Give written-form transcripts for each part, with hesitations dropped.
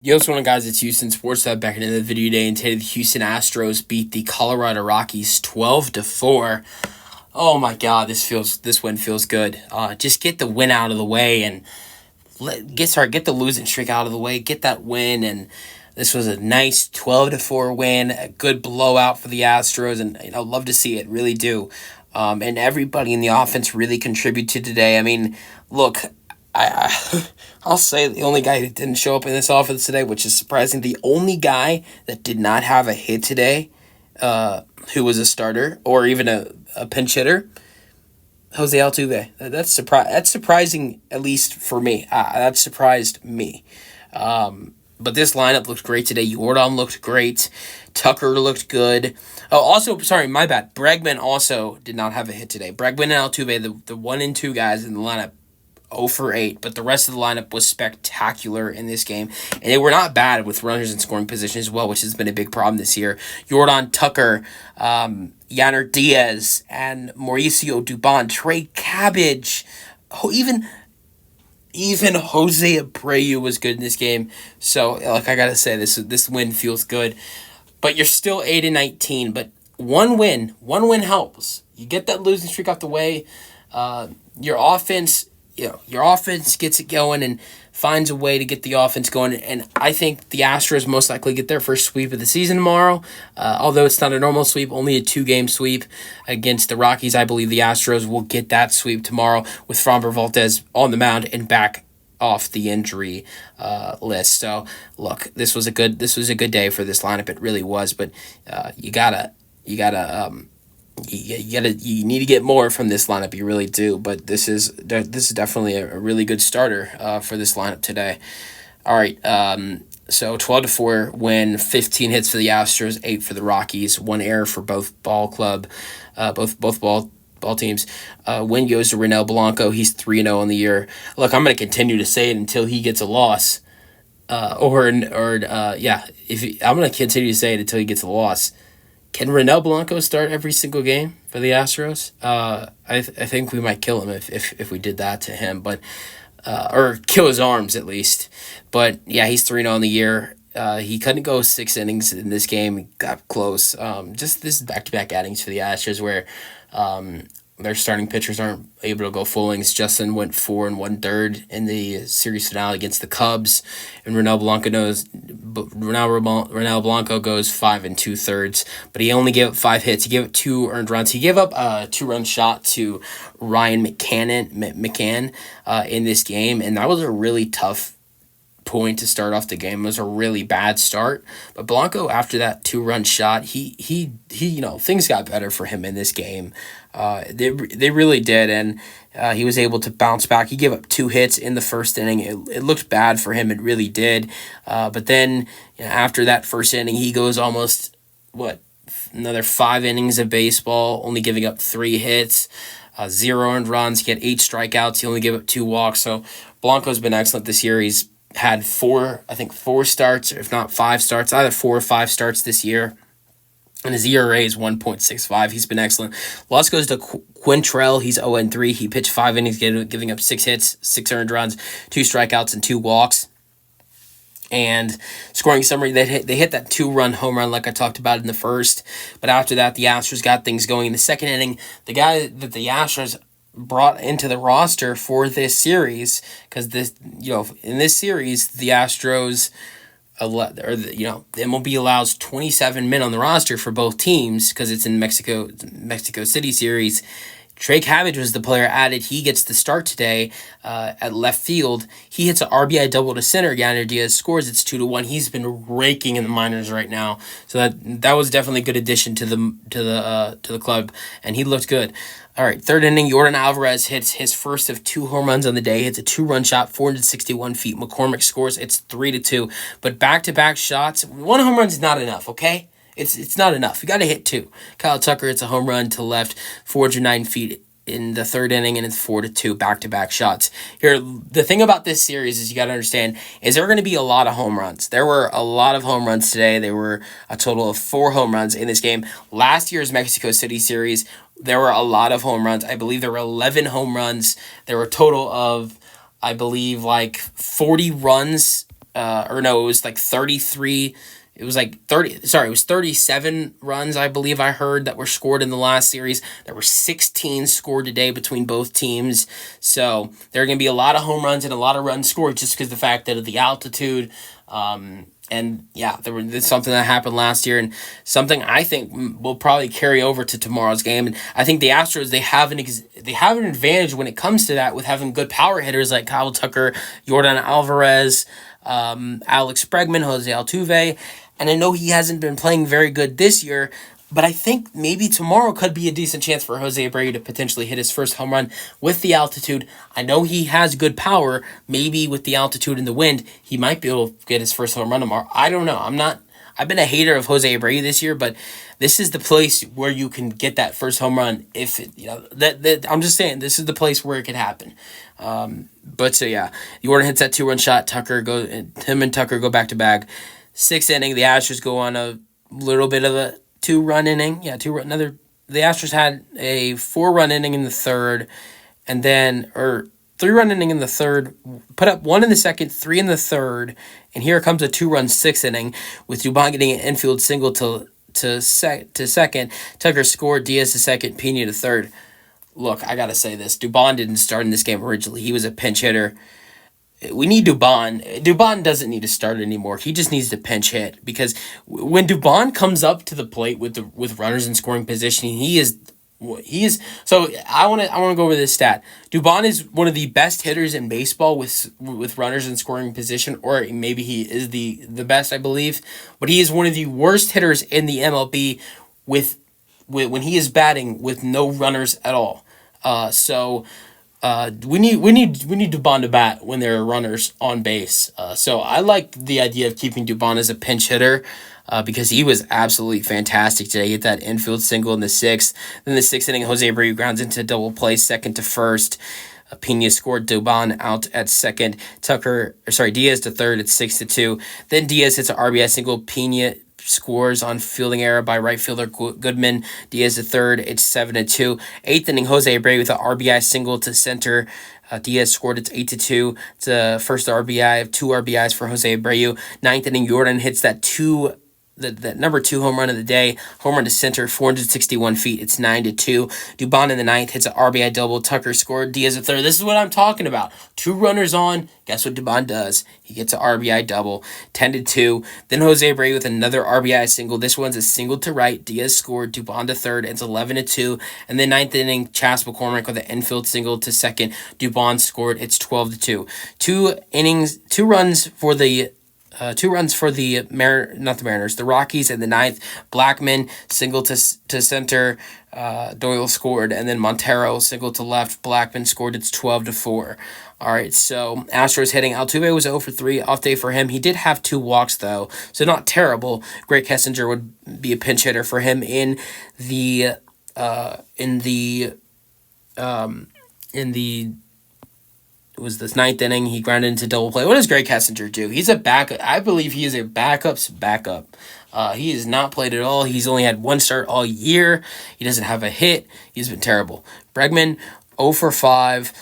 Yo, what's going on, guys? It's Houston Sports Lab back into the video today, and today the Houston Astros beat the Colorado Rockies 12-4. Oh my God, this win feels good. Just get the win out of the way and get the losing streak out of the way. Get that win, and this was a nice 12-4 win, a good blowout for the Astros, and love to see it, really do. And everybody in the offense really contributed today. I mean, look, I'll say the only guy that didn't show up in this offense today, which is surprising. The only guy that did not have a hit today, who was a starter or even a pinch hitter, Jose Altuve. That's surprising, at least for me. That surprised me. But this lineup looked great today. Yordan looked great. Tucker looked good. Oh, also, sorry, my bad. Bregman also did not have a hit today. Bregman and Altuve, the 1 and 2 guys in the lineup, 0 for 8, but the rest of the lineup was spectacular in this game, and they were not bad with runners in scoring position as well, which has been a big problem this year. Yordan, Tucker, Yanner Diaz, and Mauricio Dubon, Trey Cabbage, even Jose Abreu was good in this game. So, like I gotta say, this win feels good, but you're still 8-19. But one win helps. You get that losing streak off the way. Your offense. Your offense gets it going and finds a way to get the offense going. And I think the Astros most likely get their first sweep of the season tomorrow. Although it's not a normal sweep, only a 2-game sweep against the Rockies. I believe the Astros will get that sweep tomorrow with Framber Valdez on the mound and back off the injury list. So look, this was a good day for this lineup. It really was. But you need to get more from this lineup. You really do. But this is definitely a really good starter for this lineup today. All right. So 12-4 win, 15 hits for the Astros, 8 for the Rockies, 1 error for both ball teams. Win goes to Ronel Blanco. He's 3-0 on the year. Look, I'm going to continue to say it until he gets a loss. I'm going to continue to say it until he gets a loss. Can Ronel Blanco start every single game for the Astros? I think we might kill him if we did that to him, but or kill his arms at least. But yeah, he's 3-0 on the year. He couldn't go 6 innings in this game. He got close. Just this back-to-back outings for the Astros where their starting pitchers aren't able to go full innings. Justin went 4 1/3 in the series finale against the Cubs, and Ronel Blanco goes 5 2/3. But he only gave up 5 hits. He gave up 2 earned runs. He gave up a 2-run shot to Ryan McCann in this game, and that was a really tough point to start off the game. It was a really bad start, but Blanco, after that 2-run shot, he things got better for him in this game. They really did, and he was able to bounce back. He gave up 2 hits in the first inning. It looked bad for him. It really did. But then after that first inning, he goes almost another 5 innings of baseball, only giving up 3 hits. 0 earned runs. He had 8 strikeouts. He only gave up 2 walks. So Blanco's been excellent this year. He's had 4 starts, if not 5 starts, either 4 or 5 starts this year. And his ERA is 1.65. He's been excellent. Loss goes to Quintrell. He's 0-3. He pitched 5 innings, giving up 6 hits, 6 earned runs, 2 strikeouts, and 2 walks. And scoring summary, they hit that 2-run home run like I talked about in the first. But after that, the Astros got things going in the second inning. The guy that the Astros brought into the roster for this series, because in this series the Astros the MLB allows 27 men on the roster for both teams because it's in Mexico City series. Trey Cabbage was the player added. He gets the start today at left field. He hits an RBI double to center. Yanner Diaz scores. It's 2-1. He's been raking in the minors right now, so that was definitely a good addition to the club, and he looked good. All right, third inning, Yordan Alverez hits his first of 2 home runs on the day. Hits a 2-run shot, 461 feet. McCormick scores. It's 3-2. But back-to-back shots, 1 home run is not enough. Okay. It's not enough. You got to hit 2. Kyle Tucker hits a home run to left, 409 feet in the third inning, and it's 4-2 back-to-back shots. Here, the thing about this series is you got to understand is there are going to be a lot of home runs. There were a lot of home runs today. There were a total of 4 home runs in this game. Last year's Mexico City series, there were a lot of home runs. I believe there were 11 home runs. There were a total of, I believe, like 40 runs or no, it was like 33. It was like 30, sorry, it was 37 runs, I believe I heard, that were scored in the last series. There were 16 scored today between both teams. So there are going to be a lot of home runs and a lot of runs scored just because of the fact that of the altitude. And yeah, there's something that happened last year and something I think will probably carry over to tomorrow's game. And I think the Astros, they have an advantage when it comes to that with having good power hitters like Kyle Tucker, Yordan Alverez, Alex Bregman, Jose Altuve. And I know he hasn't been playing very good this year, but I think maybe tomorrow could be a decent chance for Jose Abreu to potentially hit his first home run with the altitude. I know he has good power. Maybe with the altitude and the wind, he might be able to get his first home run tomorrow. I don't know. I've been a hater of Jose Abreu this year, but this is the place where you can get that first home run. If it, that I'm just saying, this is the place where it could happen. But so yeah, Yordan hits that 2-run shot. Him and Tucker go back to back. 6th inning, the Astros go on a little bit of a 2-run inning. Yeah, the Astros had a 4-run inning in the third, and then, or 3-run inning in the third, put up 1 in the second, 3 in the third, and here comes a 2-run 6th inning with Dubon getting an infield single to second. Tucker scored, Diaz to second, Pena to third. Look, I gotta say this. Dubon didn't start in this game originally. He was a pinch hitter. We need Dubon. Dubon doesn't need to start anymore. He just needs to pinch hit because when Dubon comes up to the plate with runners in scoring position, he is. So I want to go over this stat. Dubon is one of the best hitters in baseball with runners in scoring position, or maybe he is the best, I believe. But he is one of the worst hitters in the MLB with when he is batting with no runners at all. We need Dubon to bat when there are runners on base. So I like the idea of keeping Dubon as a pinch hitter because he was absolutely fantastic today. He hit that infield single in the 6th. Then the 6th inning, Jose Abreu grounds into double play, second to first. Pena scored, Dubon out at second. Diaz to third at 6-2. Then Diaz hits an RBI single. Pena scores on fielding error by right fielder Goodman. Diaz to third. It's 7-2. 8th inning, Jose Abreu with an RBI single to center. Diaz scored. It's 8-2. It's a first RBI of 2 RBIs for Jose Abreu. 9th inning, Yordan hits that number 2 home run of the day. Home run to center, 461 feet. It's 9-2. Dubon in the 9th hits an RBI double. Tucker scored. Diaz a third. This is what I'm talking about. 2 runners on. Guess what Dubon does? He gets an RBI double. 10-2. Then Jose Abreu with another RBI single. This one's a single to right. Diaz scored. Dubon to third. It's 11-2. And then 9th inning, Chas McCormick with an infield single to second. Dubon scored. It's 12-2. 2 runs for the the Rockies in the 9th. Blackman single to center. Doyle scored, and then Montero single to left. Blackman scored. It's 12-4. All right, so Astros hitting. Altuve was 0 for 3, off day for him. He did have 2 walks though, so not terrible. Greg Kessinger would be a pinch hitter for him in the it was this 9th inning. He grounded into double play. What does Greg Kessinger do? He's a backup. I believe he is a backup's backup. He has not played at all. He's only had 1 start all year. He doesn't have a hit. He's been terrible. Bregman, 0 for 5.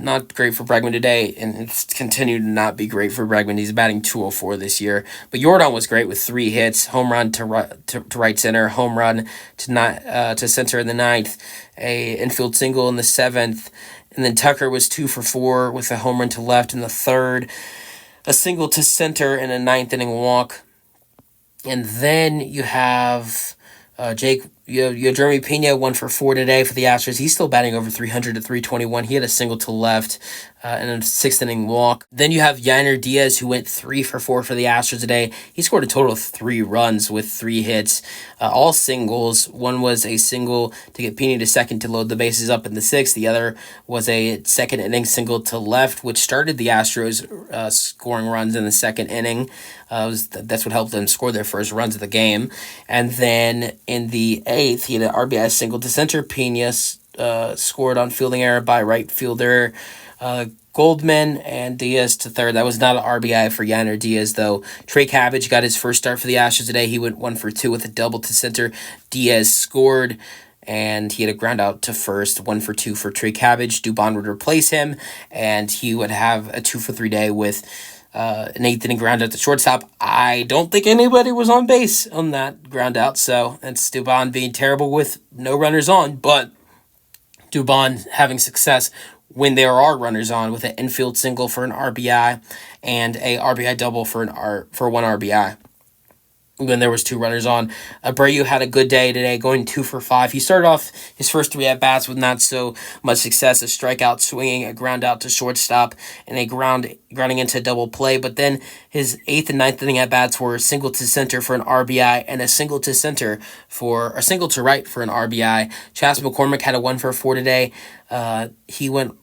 Not great for Bregman today, and it's continued to not be great for Bregman. He's batting 204 this year. But Yordan was great with 3 hits, home run to right center, home run to center in the 9th, a infield single in the 7th, and then Tucker was 2 for 4 with a home run to left in the 3rd, a single to center, and a 9th inning walk. And then you have you have Jeremy Pena, 1 for 4 today for the Astros. He's still batting over 300 at 321. He had a single to left and a 6th inning walk. Then you have Yainer Diaz, who went 3 for 4 for the Astros today. He scored a total of 3 runs with 3 hits, all singles. One was a single to get Pena to second to load the bases up in the 6th. The other was a 2nd inning single to left, which started the Astros scoring runs in the 2nd inning. That's what helped them score their first runs of the game. And then in the 8th, he had an RBI single to center. Pena scored on fielding error by right fielder Goldman, and Diaz to third. That was not an RBI for Yainer Diaz, though. Trey Cabbage got his first start for the Astros today. He went 1 for 2 with a double to center. Diaz scored, and he had a ground out to first. 1 for 2 for Trey Cabbage. Dubon would replace him, and he would have a 2 for 3 day with an eighth inning ground out to shortstop. I don't think anybody was on base on that ground out, so that's Dubon being terrible with no runners on, but Dubon having success when there are runners on with an infield single for an RBI and a RBI double for one RBI when there was two runners on. Abreu had a good day today, going 2 for 5. He started off his first 3 at-bats with not so much success, a strikeout swinging, a ground out to shortstop, and a grounding into double play. But then his 8th and 9th inning at-bats were a single to center for an RBI and a single to right for an RBI. Chas McCormick had a 1 for 4 today. He went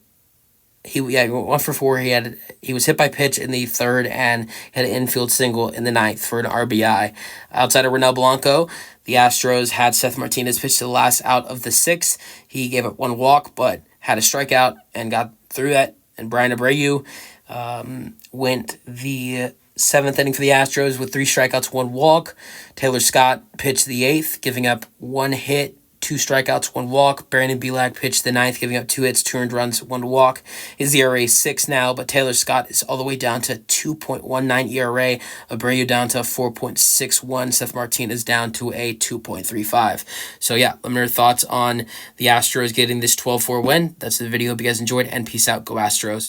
1 for 4. He was hit by pitch in the 3rd and had an infield single in the 9th for an RBI. Outside of Ronel Blanco, the Astros had Seth Martinez pitch to the last out of the 6th. He gave up 1 walk, but had a strikeout and got through that. And Brian Abreu went the 7th inning for the Astros with 3 strikeouts, 1 walk. Taylor Scott pitched the 8th, giving up 1 hit, 2 strikeouts, 1 walk. Brandon Bielak pitched the 9th, giving up 2 hits, 2 earned runs, 1 walk. His ERA is 6 now, but Taylor Scott is all the way down to 2.19 ERA. Abreu down to 4.61. Seth Martinez down to a 2.35. So yeah, let me know your thoughts on the Astros getting this 12-4 win. That's the video. Hope you guys enjoyed, and peace out. Go Astros.